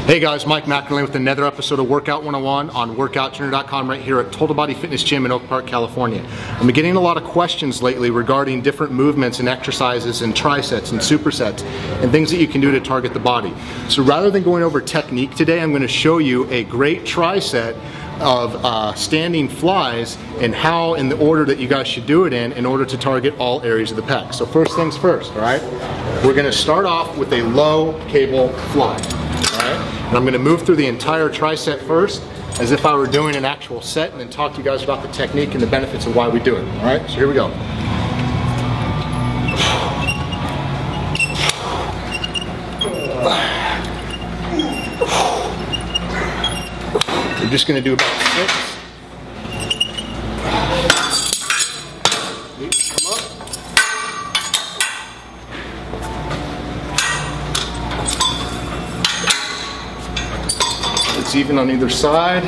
Hey guys, Mike McElwain with another episode of Workout 101 on WorkoutTrainer.com right here at Total Body Fitness Gym in Oak Park, California. I've been getting a lot of questions lately regarding different movements and exercises and trisets and supersets and things that you can do to target the body. So rather than going over technique today, I'm going to show you a great triset of standing flies and how in the order that you guys should do it in order to target all areas of the pec. So first things first, all right? We're going to start off with a low cable fly. And I'm going to move through the entire tricep first as if I were doing an actual set and then talk to you guys about the technique and the benefits of why we do it. Alright, so here we go. We're just going to do about 6. Come up. It's even on either side.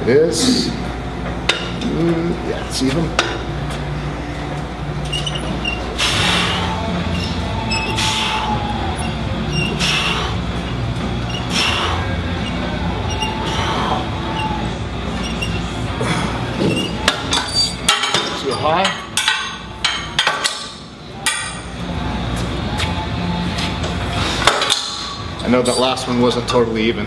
It is. Yeah, it's even. Too high. I know that last one wasn't totally even.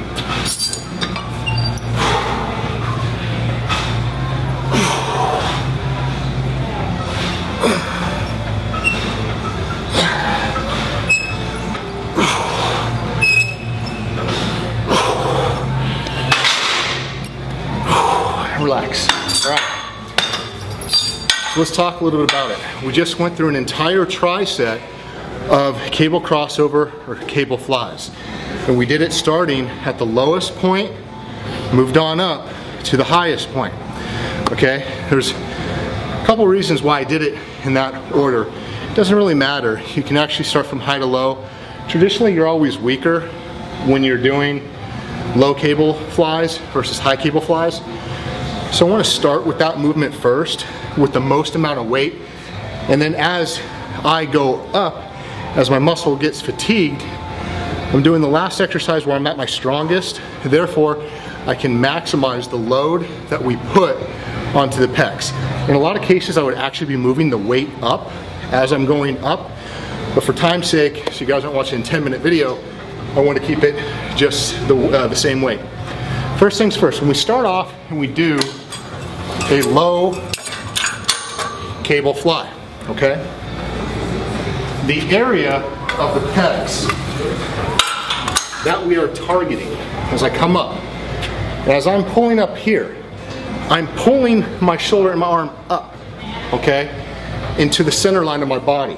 Relax. All right. So let's talk a little bit about it. We just went through an entire tri-set of cable crossover or cable flies. And we did it starting at the lowest point, moved on up to the highest point. Okay? There's a couple reasons why I did it in that order. It doesn't really matter. You can actually start from high to low. Traditionally, you're always weaker when you're doing low cable flies versus high cable flies. So I want to start with that movement first with the most amount of weight, and then as I go up, as my muscle gets fatigued, I'm doing the last exercise where I'm at my strongest, therefore I can maximize the load that we put onto the pecs. In a lot of cases I would actually be moving the weight up as I'm going up, but for time's sake, so you guys aren't watching a 10-minute video, I want to keep it just the same weight. First things first, when we start off and we do a low cable fly, okay? The area of the pecs that we are targeting as I come up, and as I'm pulling up here, I'm pulling my shoulder and my arm up, okay, into the center line of my body.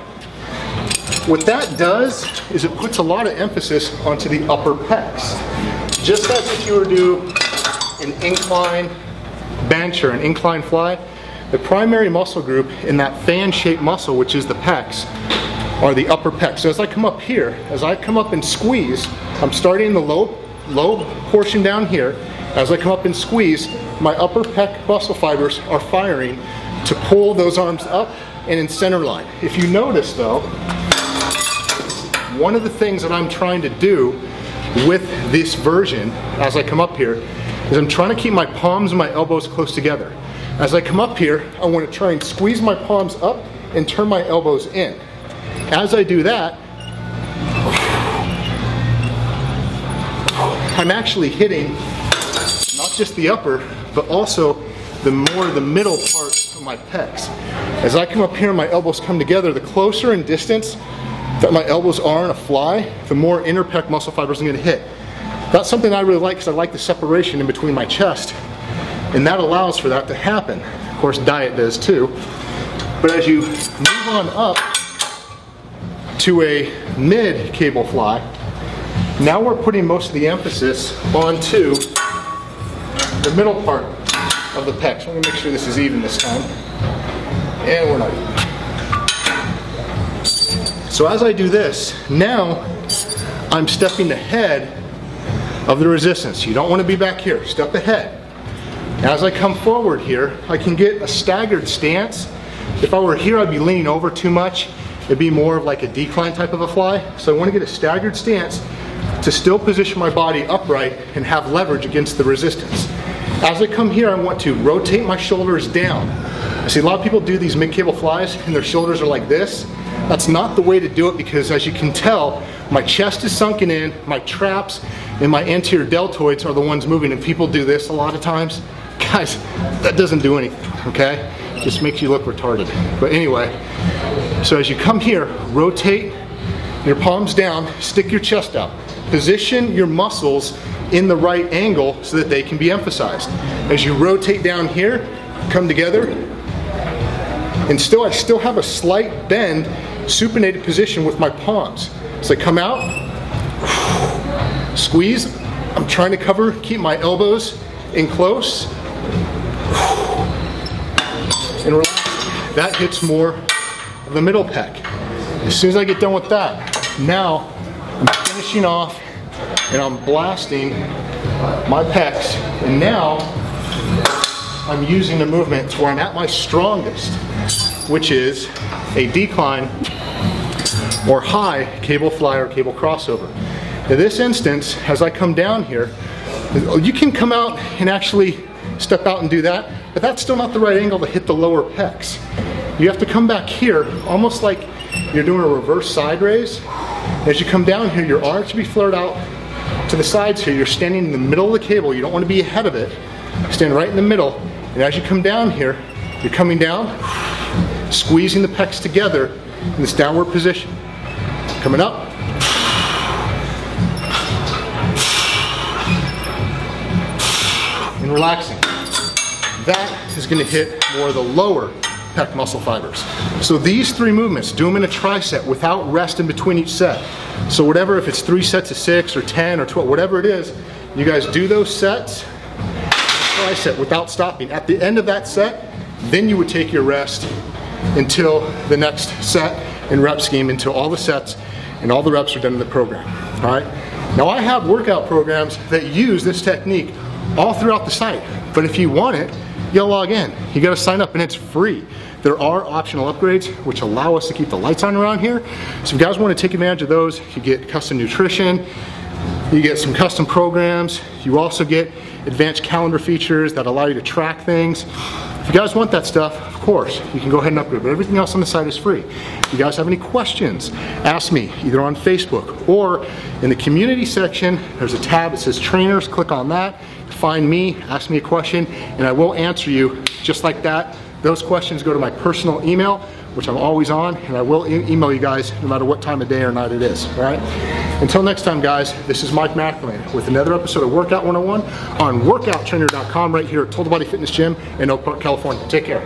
What that does is it puts a lot of emphasis onto the upper pecs. Just as if you were to do an incline bench or an incline fly, the primary muscle group in that fan-shaped muscle, which is the pecs, are the upper pecs. So as I come up here, as I come up and squeeze, I'm starting in the low portion down here. As I come up and squeeze, my upper pec muscle fibers are firing to pull those arms up and in center line. If you notice though, one of the things that I'm trying to do with this version as I come up here is I'm trying to keep my palms and my elbows close together. As I come up here, I want to try and squeeze my palms up and turn my elbows in. As I do that, I'm actually hitting not just the upper, but also the middle part of my pecs. As I come up here and my elbows come together, the closer in distance that my elbows are in a fly, the more inner pec muscle fibers I'm going to hit. That's something I really like because I like the separation in between my chest, and that allows for that to happen. Of course, diet does too. But as you move on up to a mid cable fly, now we're putting most of the emphasis onto the middle part of the pecs. Let me make sure this is even this time. And we're not even. So as I do this, now I'm stepping ahead of the resistance. You don't want to be back here. Step ahead. As I come forward here, I can get a staggered stance. If I were here, I'd be leaning over too much. It'd be more of like a decline type of a fly. So I want to get a staggered stance to still position my body upright and have leverage against the resistance. As I come here, I want to rotate my shoulders down. I see a lot of people do these mid-cable flies and their shoulders are like this. That's not the way to do it, because as you can tell, my chest is sunken in, my traps and my anterior deltoids are the ones moving, and people do this a lot of times. Guys, that doesn't do anything, okay? Just makes you look retarded. But anyway, so as you come here, rotate your palms down, stick your chest out. Position your muscles in the right angle so that they can be emphasized. As you rotate down here, come together, and I still have a slight bend, supinated position with my palms. So I come out, squeeze, I'm trying to keep my elbows in close, and relax. That hits more of the middle pec. As soon as I get done with that, now I'm finishing off and I'm blasting my pecs, and now I'm using the movement to where I'm at my strongest, which is a decline or high cable fly or cable crossover. In this instance, as I come down here, you can come out and actually step out and do that, but that's still not the right angle to hit the lower pecs. You have to come back here, almost like you're doing a reverse side raise. As you come down here, your arms should be flared out to the sides here. You're standing in the middle of the cable. You don't want to be ahead of it. Stand right in the middle. And as you come down here, you're coming down, squeezing the pecs together in this downward position. Coming up. And relaxing. That is going to hit more of the lower pec muscle fibers. So these three movements, do them in a tricep without rest in between each set. So whatever, if it's 3 sets of 6 or 10 or 12, whatever it is, you guys do those sets, tricep without stopping. At the end of that set, then you would take your rest until the next set and rep scheme, until all the sets and all the reps are done in the program. All right. Now I have workout programs that use this technique all throughout the site, but if you want it, you gotta log in. You gotta sign up, and it's free. There are optional upgrades which allow us to keep the lights on around here. So if you guys want to take advantage of those, you get custom nutrition, you get some custom programs, you also get advanced calendar features that allow you to track things. If you guys want that stuff, of course, you can go ahead and upgrade, but everything else on the site is free. If you guys have any questions, ask me either on Facebook or in the community section. There's a tab that says trainers. Click on that, find me, ask me a question, and I will answer you just like that. Those questions go to my personal email, which I'm always on, and I will email you guys no matter what time of day or night it is, all right? Until next time, guys, this is Mike McElwain with another episode of Workout 101 on workouttrainer.com right here at Total Body Fitness Gym in Oak Park, California. Take care.